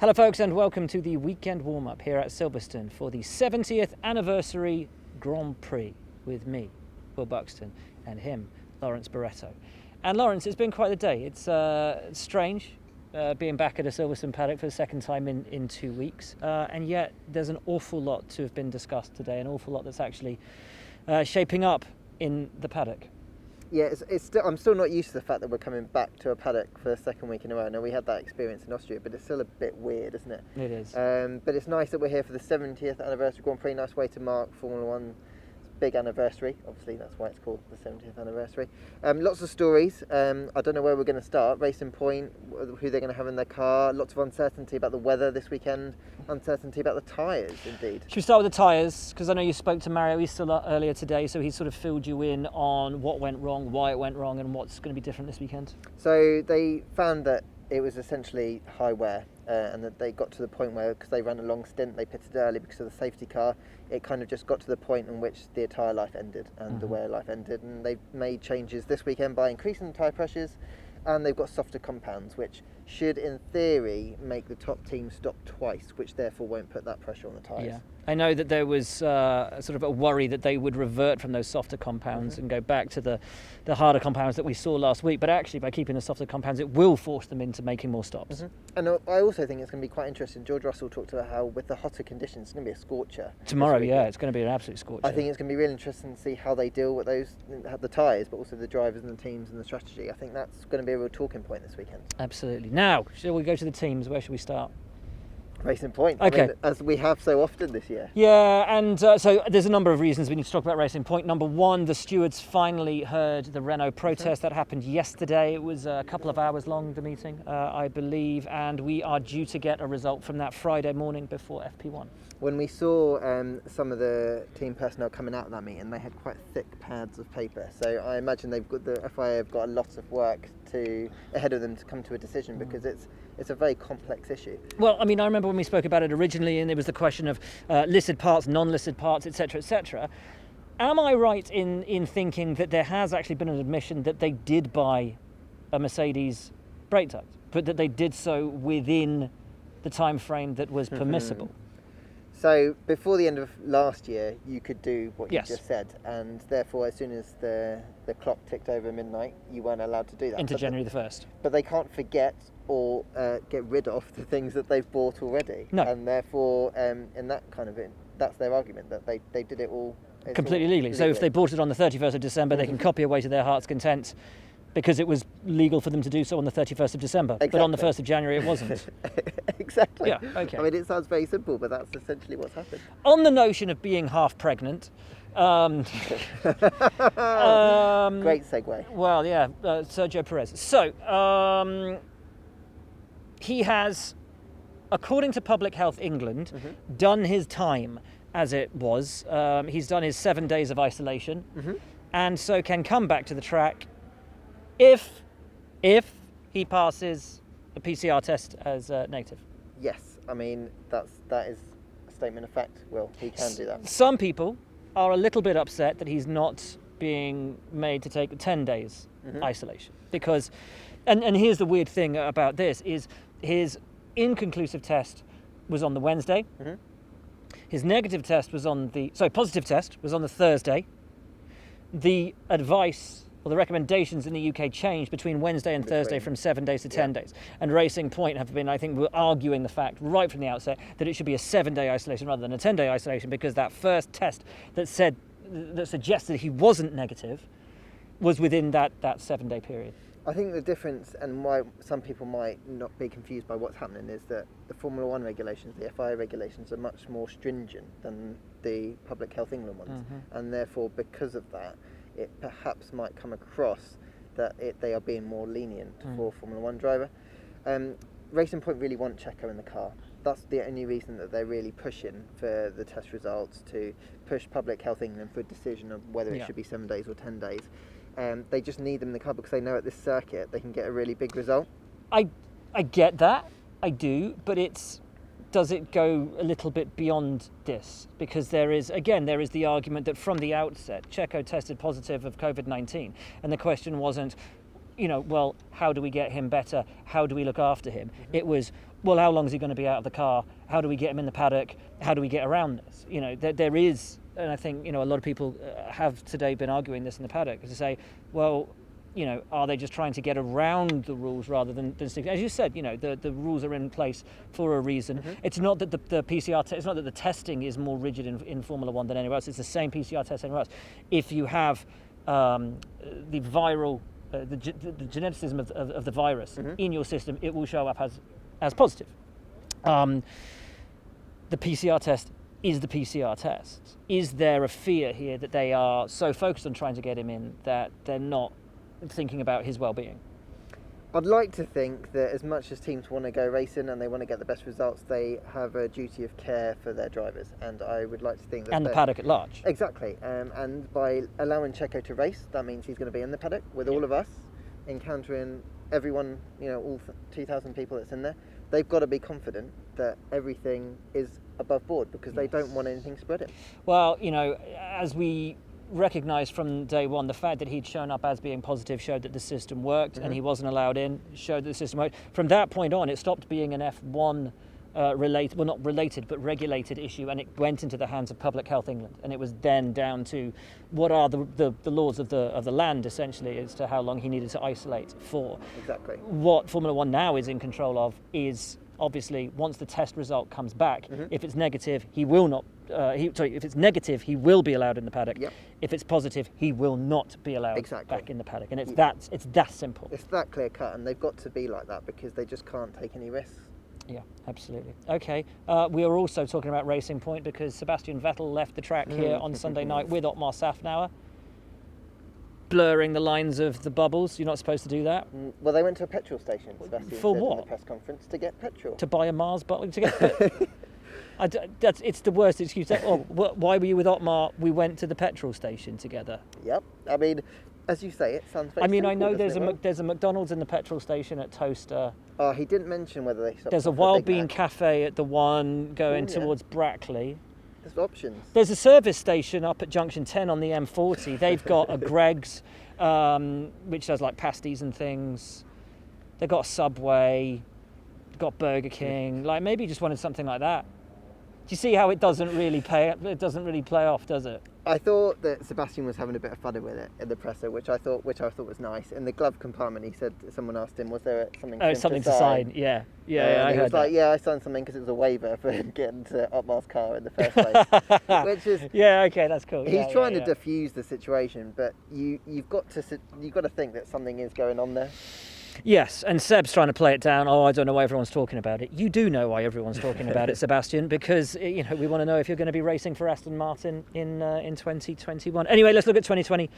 Hello folks, and welcome to the weekend warm-up here at Silverstone for the 70th Anniversary Grand Prix with me, Will Buxton, and him, Lawrence Barretto. And Lawrence, it's been quite the day. It's strange being back at a Silverstone paddock for the second time in 2 weeks, and yet there's an awful lot to have been discussed today, an awful lot that's actually shaping up in the paddock. Yeah, I'm still not used to the fact that we're coming back to a paddock for the second week in a row. Now, we had that experience in Austria, but it's still a bit weird, isn't it? It is. But it's nice that we're here for the 70th Anniversary Grand Prix. Nice way to mark Formula One's big anniversary. Obviously, that's why it's called the 70th Anniversary. Lots of stories. I don't know where we're going to start. Racing Point, who they're going to have in their car. Lots of uncertainty about the weather this weekend. Uncertainty about the tyres, indeed. Should we start with the tyres? Because I know you spoke to Mario Isola earlier today, so he sort of filled you in on what went wrong, why it went wrong, and what's going to be different this weekend. So they found that it was essentially high wear, and that they got to the point where, because they ran a long stint, they pitted early because of the safety car, it kind of just got to the point in which the tyre life ended and the wear life ended, and they've made changes this weekend by increasing the tyre pressures, and they've got softer compounds, which should, in theory, make the top team stop twice, which therefore won't put that pressure on the tyres. Yeah. I know that there was sort of a worry that they would revert from those softer compounds and go back to the harder compounds that we saw last week, but actually by keeping the softer compounds it will force them into making more stops. And I also think it's going to be quite interesting. George Russell talked about how with the hotter conditions it's going to be a scorcher. Tomorrow, yeah, it's going to be an absolute scorcher. I think it's going to be really interesting to see how they deal with the tyres, but also the drivers and the teams and the strategy. I think that's going to be a real talking point this weekend. Absolutely. Now, shall we go to the teams? Where should we start? Racing Point, okay. I mean, as we have so often this year. Yeah, and so there's a number of reasons we need to talk about Racing Point. Number one, the stewards finally heard the Renault protest. That happened yesterday. It was a couple of hours long, the meeting, I believe, and we are due to get a result from that Friday morning before FP1. When we saw some of the team personnel coming out of that meeting, they had quite thick pads of paper. So I imagine the FIA have got a lot of work ahead of them to come to a decision, because it's a very complex issue. Well, I mean, I remember when we spoke about it originally, and it was the question of listed parts, non-listed parts, etc., etc. Am I right in thinking that there has actually been an admission that they did buy a Mercedes brake tyres, but that they did so within the time frame that was permissible? So before the end of last year, you could do what you Yes. just said, and therefore as soon as the clock ticked over midnight, you weren't allowed to do that. Into January the 1st. But they can't forget or get rid of the things that they've bought already. No. And therefore, in that kind of that's their argument, that they did it all Completely legally. So if they bought it on the 31st of December, they can copy away to their heart's content, because it was legal for them to do so on the 31st of December. Exactly. But on the 1st of January, it wasn't. Exactly. Yeah, okay. I mean, it sounds very simple, but that's essentially what's happened. On the notion of being half pregnant, Great segue. well, yeah, Sergio Perez. So, he has, according to Public Health England, done his time, as it was. He's done his 7 days of isolation, and so can come back to the track if he passes a PCR test as negative. Yes, I mean, that is a statement of fact, Will. He can do that. Some people are a little bit upset that he's not being made to take 10 days isolation, because, and here's the weird thing about this, is his inconclusive test was on the Wednesday. His negative test was positive test was on the Thursday. The advice or the recommendations in the UK changed between Wednesday and Thursday from 7 days to 10 days. And Racing Point have been, I think, arguing the fact right from the outset that it should be a 7-day isolation rather than a 10-day isolation, because that first test that suggested he wasn't negative was within that 7-day period. I think the difference, and why some people might not be confused by what's happening, is that the Formula One regulations, the FIA regulations, are much more stringent than the Public Health England ones. And therefore, because of that, it perhaps might come across that they are being more lenient for a Formula One driver. Racing Point really want Checo in the car. That's the only reason that they're really pushing for the test results, to push Public Health England for a decision of whether it should be 7 days or 10 days. They just need them in the car because they know at this circuit they can get a really big result. I get that, I do, but does it go a little bit beyond this? Because there is the argument that from the outset, Checo tested positive of COVID-19, and the question wasn't, well, how do we get him better? How do we look after him? It was, well, how long is he going to be out of the car? How do we get him in the paddock? How do we get around this? You know, there is, and I think, you know, a lot of people have today been arguing this in the paddock, to say, well, you know, are they just trying to get around the rules rather than stick? As you said, you know, the rules are in place for a reason. It's not that the PCR it's not that the testing is more rigid in Formula One than anywhere else. It's the same PCR test anywhere else. If you have the viral, the geneticism of the virus in your system, it will show up as positive. The PCR test is the PCR test. Is there a fear here that they are so focused on trying to get him in that they're not thinking about his well-being? I'd like to think that as much as teams want to go racing and they want to get the best results, they have a duty of care for their drivers, and I would like to think that... And the paddock at large. Exactly, and by allowing Checo to race, that means he's going to be in the paddock with all of us, encountering everyone, you know, all 2,000 people that's in there. They've got to be confident that everything is above board, because they don't want anything spreading. Well, you know, as we recognised from day one, the fact that he'd shown up as being positive showed that the system worked, and he wasn't allowed in, showed that the system worked. From that point on, it stopped being an F1 related, well, not related, but regulated issue, and it went into the hands of Public Health England, and it was then down to what are the laws of the land, essentially, as to how long he needed to isolate for. Exactly. What Formula One now is in control of is, obviously, once the test result comes back, if it's negative, he will not. If it's negative, he will be allowed in the paddock. Yep. If it's positive, he will not be allowed back in the paddock. And it's that simple. It's that clear cut, and they've got to be like that because they just can't take any risks. Yeah, absolutely. Okay, we are also talking about Racing Point because Sebastian Vettel left the track here on Sunday night with Otmar Safnauer, blurring the lines of the bubbles. You're not supposed to do that. Well, they went to a petrol station, Sebastian for said what? in the press conference, to get petrol. To buy a Mars bottle to get. It's the worst excuse. Why were you with Otmar? We went to the petrol station together. Yep. I mean, as you say, it sounds very I know simple, there's a McDonald's in the petrol station at Toaster. Oh, he didn't mention whether they stopped. There's a Wild Bean Cafe at the one going towards Brackley. There's options. There's a service station up at Junction 10 on the M40. They've got a Greg's, which does like pasties and things. They've got a Subway. They've got Burger King. Like, maybe you just wanted something like that. Do you see how it doesn't really play off, does it? I thought that Sebastian was having a bit of fun with it in the presser, which I thought was nice. In the glove compartment, he said, someone asked him, was there something? Something to sign. Yeah. I he heard was like, that. yeah, I signed something because it was a waiver for getting to Otmar's car in the first place. Which is okay, that's cool. He's trying to diffuse the situation, but you've got to think that something is going on there. Yes, and Seb's trying to play it down. Oh, I don't know why everyone's talking about it. You do know why everyone's talking about it, Sebastian, because we want to know if you're going to be racing for Aston Martin in 2021. Anyway, let's look at 2020.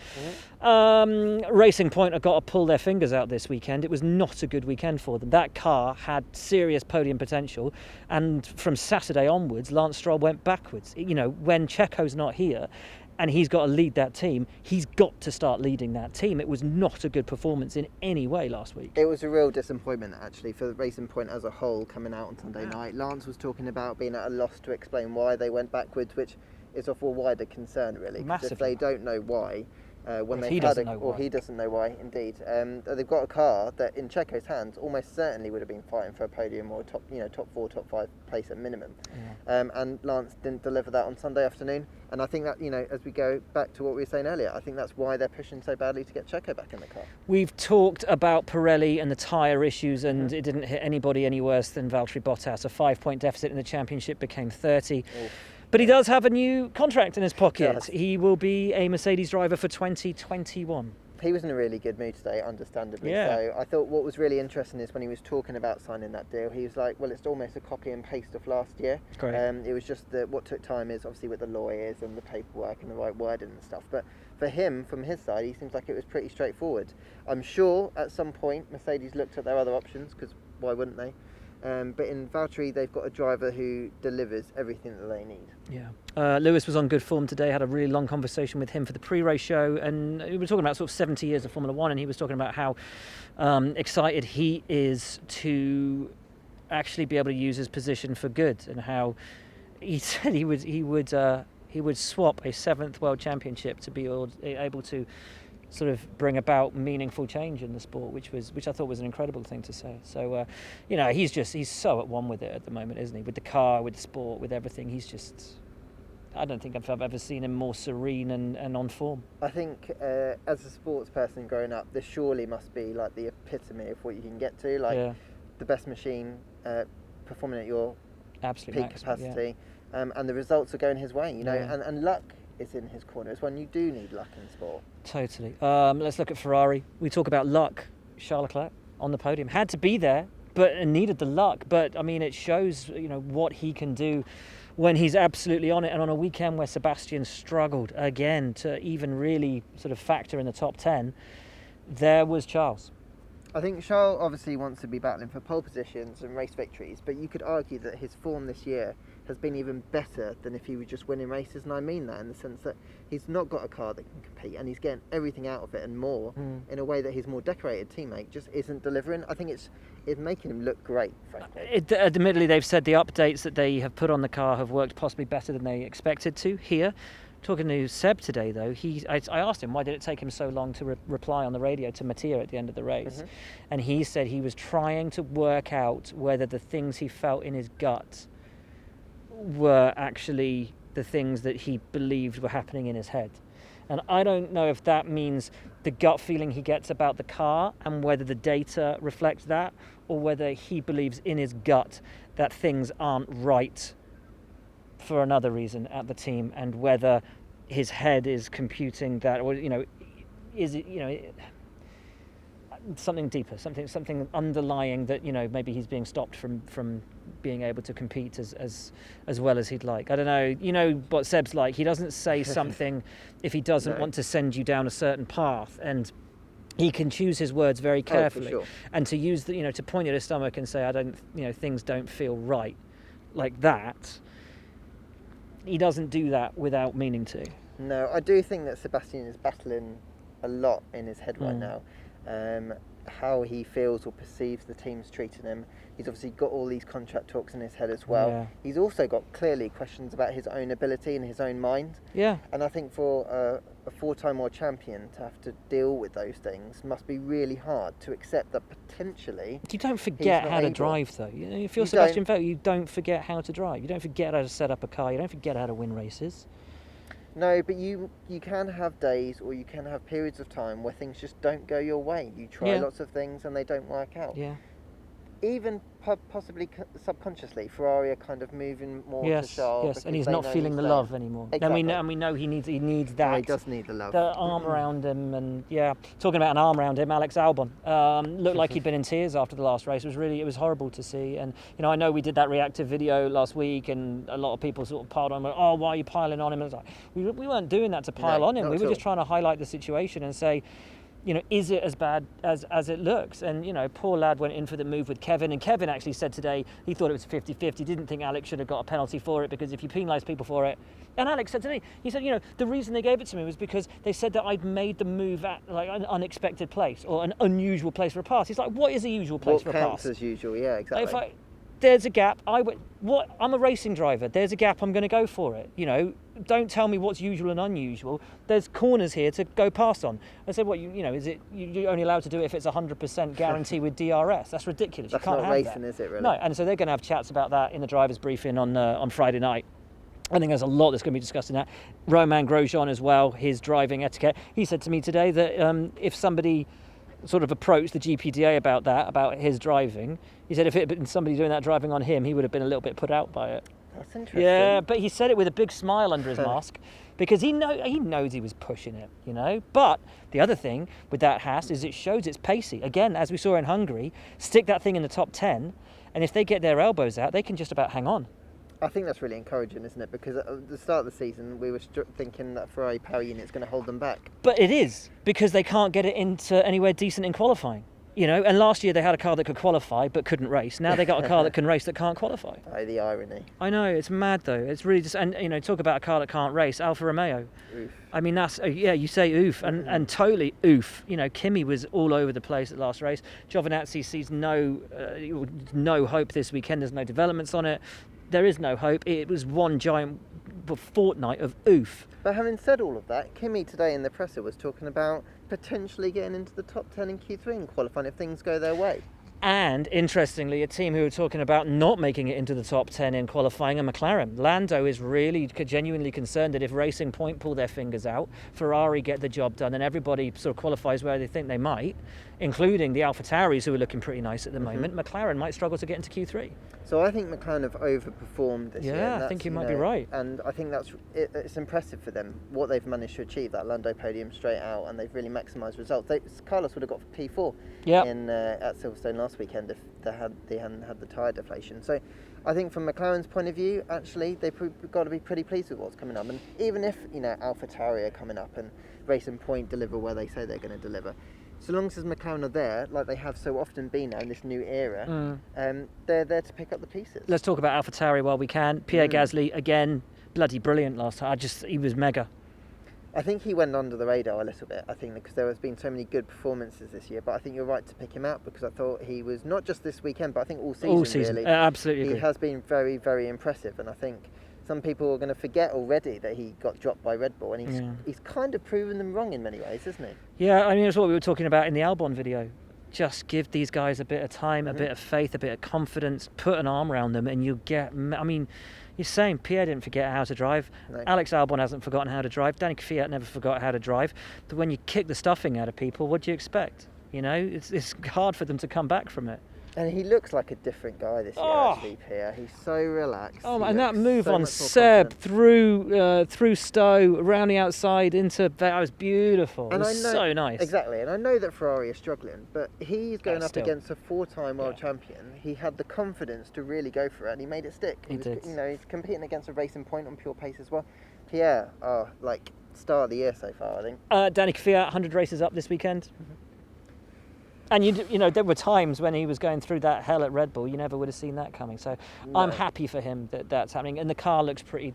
Racing Point have got to pull their fingers out this weekend. It was not a good weekend for them. That car had serious podium potential, and from Saturday onwards, Lance Stroll went backwards. When Checo's not here, and he's got to lead that team, he's got to start leading that team. It was not a good performance in any way last week. It was a real disappointment, actually, for the Racing Point as a whole coming out on Sunday night. Lance was talking about being at a loss to explain why they went backwards, which is of a wider concern, really. Because if they don't know why, he doesn't know why, indeed. They've got a car that, in Checo's hands, almost certainly would have been fighting for a podium or top 4, top 5 place at minimum. Yeah. And Lance didn't deliver that on Sunday afternoon. And I think that, as we go back to what we were saying earlier, I think that's why they're pushing so badly to get Checo back in the car. We've talked about Pirelli and the tyre issues, and it didn't hit anybody any worse than Valtteri Bottas. A 5-point deficit in the championship became 30. Oof. But he does have a new contract in his pocket. He will be a Mercedes driver for 2021. He was in a really good mood today, understandably. Yeah. So I thought what was really interesting is when he was talking about signing that deal, he was like, well, it's almost a copy and paste of last year. Great. It was just that what took time is obviously with the lawyers and the paperwork and the right wording and stuff. But for him, from his side, he seems like it was pretty straightforward. I'm sure at some point Mercedes looked at their other options, because why wouldn't they? But in Valtteri, they've got a driver who delivers everything that they need. Yeah. Lewis was on good form today. Had a really long conversation with him for the pre-race show, and we were talking about sort of 70 years of Formula One, and he was talking about how excited he is to actually be able to use his position for good, and how he said he would swap a 7th World Championship to be able to sort of bring about meaningful change in the sport, which I thought was an incredible thing to say. So he's so at one with it at the moment, isn't he? With the car, with the sport, with everything. I don't think I've ever seen him more serene and on form. I think as a sports person growing up, this surely must be like the epitome of what you can get to, like the best machine performing at your peak capacity, and the results are going his way, and luck is in his corner as well. You do need luck in sport. Totally. Let's look at Ferrari. We talk about luck. Charles Leclerc on the podium had to be there, but needed the luck. But I mean, it shows what he can do when he's absolutely on it. And on a weekend where Sebastian struggled again to even really sort of factor in the top 10, there was Charles. I think Charles obviously wants to be battling for pole positions and race victories, but you could argue that his form this year has been even better than if he was just winning races, and I mean that in the sense that he's not got a car that can compete, and he's getting everything out of it and more in a way that his more decorated teammate just isn't delivering. I think it's making him look great, frankly. Admittedly, they've said the updates that they have put on the car have worked possibly better than they expected to here. Talking to Seb today, though, I asked him why did it take him so long to reply on the radio to Mattia at the end of the race, and he said he was trying to work out whether the things he felt in his gut were actually the things that he believed were happening in his head. And I don't know if that means the gut feeling he gets about the car and whether the data reflects that, or whether he believes in his gut that things aren't right for another reason at the team, and whether his head is computing that, or is it something deeper, something underlying that maybe he's being stopped from being able to compete as well as he'd like. I don't know. You know what Seb's like. He doesn't say something if he doesn't want to send you down a certain path, and he can choose his words very carefully. For sure. And to use to point at his stomach and say, I don't, things don't feel right, like that. He doesn't do that without meaning to. No, I do think that Sebastian is battling a lot in his head right now. How he feels or perceives the team's treating him. He's obviously got all these contract talks in his head as well. Yeah. He's also got clearly questions about his own ability and his own mind. Yeah. And I think for a four-time world champion to have to deal with those things must be really hard to accept that potentially. You don't forget how to drive, though. If you're Sebastian Vettel, you don't forget how to drive. You don't forget how to set up a car. You don't forget how to win races. No, but you can have days, or you can have periods of time where things just don't go your way. You try lots of things and they don't work out. Yeah. Even possibly subconsciously, Ferrari are kind of moving more to Charles. Yes, and he's not feeling the love anymore. Exactly. And we know he needs that. No, he does need the love. The arm around him, and talking about an arm around him, Alex Albon looked like he'd been in tears after the last race. It was horrible to see. And I know we did that reactive video last week, and a lot of people sort of piled on. Oh, why are you piling on him? And I was like, we weren't doing that to pile on him. We were just trying to highlight the situation and say, is it as bad as it looks? And, poor lad went in for the move with Kevin. And Kevin actually said today he thought it was 50-50. Didn't think Alex should have got a penalty for it, because if you penalise people for it. And Alex said today, he said, the reason they gave it to me was because they said that I'd made the move at like an unexpected place or an unusual place for a pass. He's like, what is a usual place for a pass? What counts as usual? Yeah, exactly. There's a gap. I'm a racing driver. There's a gap. I'm going to go for it. Don't tell me what's usual and unusual. There's corners here to go past on. I said, is it you're only allowed to do it if it's 100% guarantee with DRS? That's ridiculous. That's you can't not have racing, that. Is it really? No. And so they're going to have chats about that in the drivers' briefing on Friday night. I think there's a lot that's going to be discussed in that. Romain Grosjean as well, his driving etiquette. He said to me today that if somebody sort of approached the GPDA about his driving, he said if it had been somebody doing that driving on him, he would have been a little bit put out by it. That's interesting. Yeah, but he said it with a big smile under his mask, because he knows he was pushing it, But the other thing with that Haas is it shows it's pacey. Again, as we saw in Hungary, stick that thing in the top 10, and if they get their elbows out, they can just about hang on. I think that's really encouraging, isn't it? Because at the start of the season, we were thinking that Ferrari power unit is going to hold them back. But it is, because they can't get it into anywhere decent in qualifying. And last year they had a car that could qualify but couldn't race. Now they got a car that can race that can't qualify. Oh, the irony. I know, it's mad though. It's really just, and talk about a car that can't race, Alfa Romeo. Oof. I mean, that's, you say oof, and totally oof. Kimi was all over the place at last race. Giovinazzi sees no hope this weekend. There's no developments on it. there is no hope. It was one giant fortnight of oof. But having said all of that, Kimi today in the presser was talking about potentially getting into the top 10 in Q3 and qualifying if things go their way. And interestingly, a team who are talking about not making it into the top 10 in qualifying are McLaren. Lando is really genuinely concerned that if Racing Point pull their fingers out, Ferrari get the job done, and everybody sort of qualifies where they think they might, including the AlphaTauris, who are looking pretty nice at the moment, McLaren might struggle to get into Q3. So I think McLaren have overperformed this year. Yeah, I think you might be right. And I think it's impressive for them, what they've managed to achieve, that Lando podium straight out, and they've really maximised results. Carlos would have got P4 at Silverstone last weekend if they hadn't had the tyre deflation. So I think from McLaren's point of view, actually, they've got to be pretty pleased with what's coming up. And even if, AlphaTauri are coming up and Racing Point deliver where they say they're going to deliver, so long as McLaren are there, like they have so often been now in this new era, they're there to pick up the pieces. Let's talk about AlphaTauri while we can. Pierre Gasly, again, bloody brilliant last time. He was mega. I think he went under the radar a little bit, I think, because there has been so many good performances this year, but I think you're right to pick him out because I thought he was, not just this weekend, but I think all season. Really. Absolutely agree. He has been very, very impressive, and I think some people are going to forget already that he got dropped by Red Bull, and he's kind of proven them wrong in many ways, isn't he? Yeah, I mean, it's what we were talking about in the Albon video. Just give these guys a bit of time, a bit of faith, a bit of confidence, put an arm around them, and you'll get... I mean, you're saying Pierre didn't forget how to drive. No. Alex Albon hasn't forgotten how to drive. Danny Kvyat never forgot how to drive. But when you kick the stuffing out of people, what do you expect? It's hard for them to come back from it. And he looks like a different guy this year, actually, Pierre. He's so relaxed. And that move on Seb through Stowe, around the outside into that was beautiful. And it was so nice. Exactly. And I know that Ferrari is struggling, but he's going up against a 4-time world champion. He had the confidence to really go for it, and he made it stick. He did. He's competing against a Racing Point on pure pace as well. Pierre, star of the year so far, I think. Danny Kvyat, 100 races up this weekend. And there were times when he was going through that hell at Red Bull, you never would have seen that coming. So no. I'm happy for him that that's happening, and the car looks pretty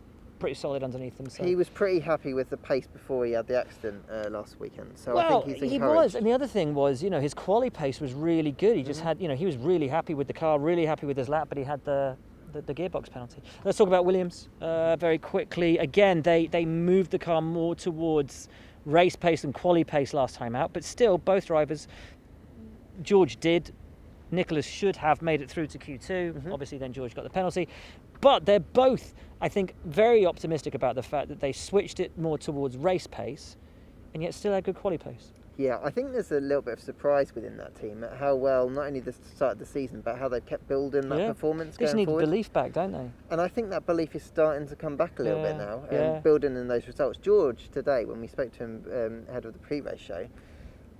solid underneath him. So. He was pretty happy with the pace before he had the accident last weekend. So I think he's encouraged. He was, and the other thing was, his quali pace was really good. He just had, he was really happy with the car, really happy with his lap, but he had the gearbox penalty. Let's talk about Williams very quickly. Again, they moved the car more towards race pace and quali pace last time out, but still both drivers. George did. Nicholas should have made it through to Q2. Obviously, then George got the penalty. But they're both, I think, very optimistic about the fact that they switched it more towards race pace and yet still had good quali pace. Yeah, I think there's a little bit of surprise within that team at how well, not only the start of the season, but how they've kept building that performance going forward. They just need belief back, don't they? And I think that belief is starting to come back a little bit now, building in those results. George, today, when we spoke to him ahead of the pre-race show,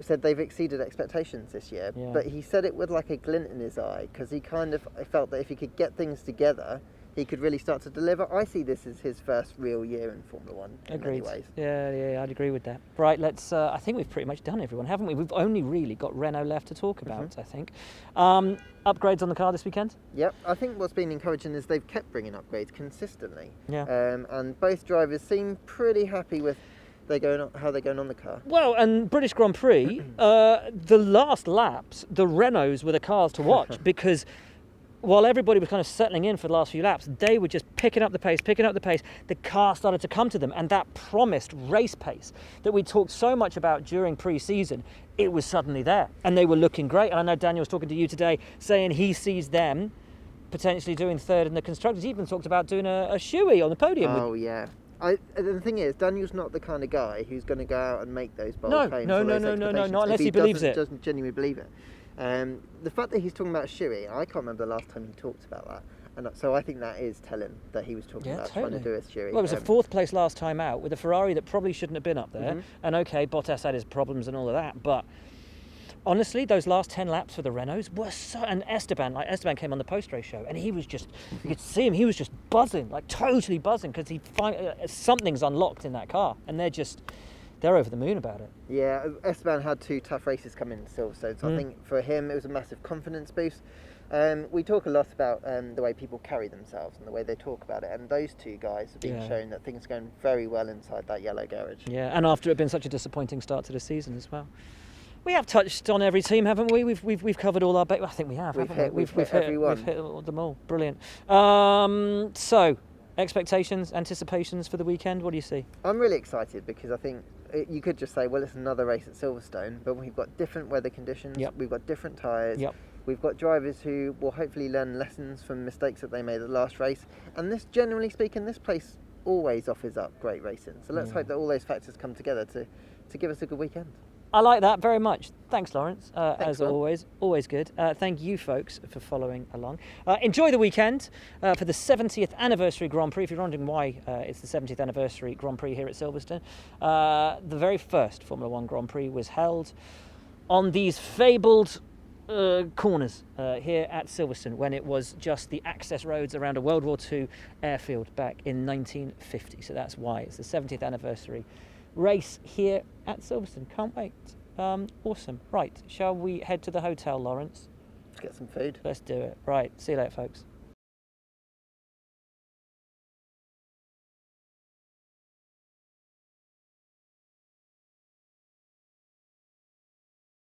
said they've exceeded expectations this year, but he said it with like a glint in his eye because he kind of felt that if he could get things together, he could really start to deliver. I see this as his first real year in Formula One in many ways. Yeah, I'd agree with that. Right, let's. I think we've pretty much done everyone, haven't we? We've only really got Renault left to talk about, I think. Upgrades on the car this weekend? Yep, I think what's been encouraging is they've kept bringing upgrades consistently. Yeah. And both drivers seem pretty happy with how they're going on the car. Well, and British Grand Prix, the last laps, the Renaults were the cars to watch because while everybody was kind of settling in for the last few laps, they were just picking up the pace. The car started to come to them, and that promised race pace that we talked so much about during pre-season, it was suddenly there, and they were looking great. And I know Daniel was talking to you today, saying he sees them potentially doing third in the Constructors. He even talked about doing a shoey on the podium. Oh, yeah. The thing is, Daniel's not the kind of guy who's going to go out and make those bold claims. No, not unless he believes it. Doesn't genuinely believe it. The fact that he's talking about shoey, I can't remember the last time he talked about that. And so I think that is telling that he was talking about trying to do a shoey. Well, it was a fourth place last time out with a Ferrari that probably shouldn't have been up there. And okay, Bottas had his problems and all of that, but honestly, those last 10 laps for the Renaults were so... And Esteban came on the post-race show, and he was just... You could see him, he was just buzzing, like totally buzzing, because something's unlocked in that car, and they're over the moon about it. Yeah, Esteban had 2 tough races come into Silverstone, so I think for him it was a massive confidence boost. We talk a lot about the way people carry themselves and the way they talk about it, and those 2 guys have been shown that things are going very well inside that yellow garage. Yeah, and after it had been such a disappointing start to the season as well. We have touched on every team, haven't we? We've covered all our. I think we have. We've haven't hit- we? we've hit everyone. We've hit them all. Brilliant. So, expectations, anticipations for the weekend. What do you see? I'm really excited because I think you could just say, well, it's another race at Silverstone, but we've got different weather conditions. Yep. We've got different tyres. Yep. We've got drivers who will hopefully learn lessons from mistakes that they made at the last race. And this, generally speaking, this place always offers up great racing. So let's hope that all those factors come together to give us a good weekend. I like that very much. Thanks, Lawrence. As Will. always good. Thank you, folks, for following along. Enjoy the weekend for the 70th Anniversary Grand Prix. If you're wondering why it's the 70th Anniversary Grand Prix here at Silverstone, the very first Formula One Grand Prix was held on these fabled corners here at Silverstone when it was just the access roads around a World War II airfield back in 1950. So that's why it's the 70th Anniversary race here at Silverstone. Can't wait. Awesome. Right, shall we head to the hotel, Lawrence? Let's get some food. Let's do it. Right, see you later, folks.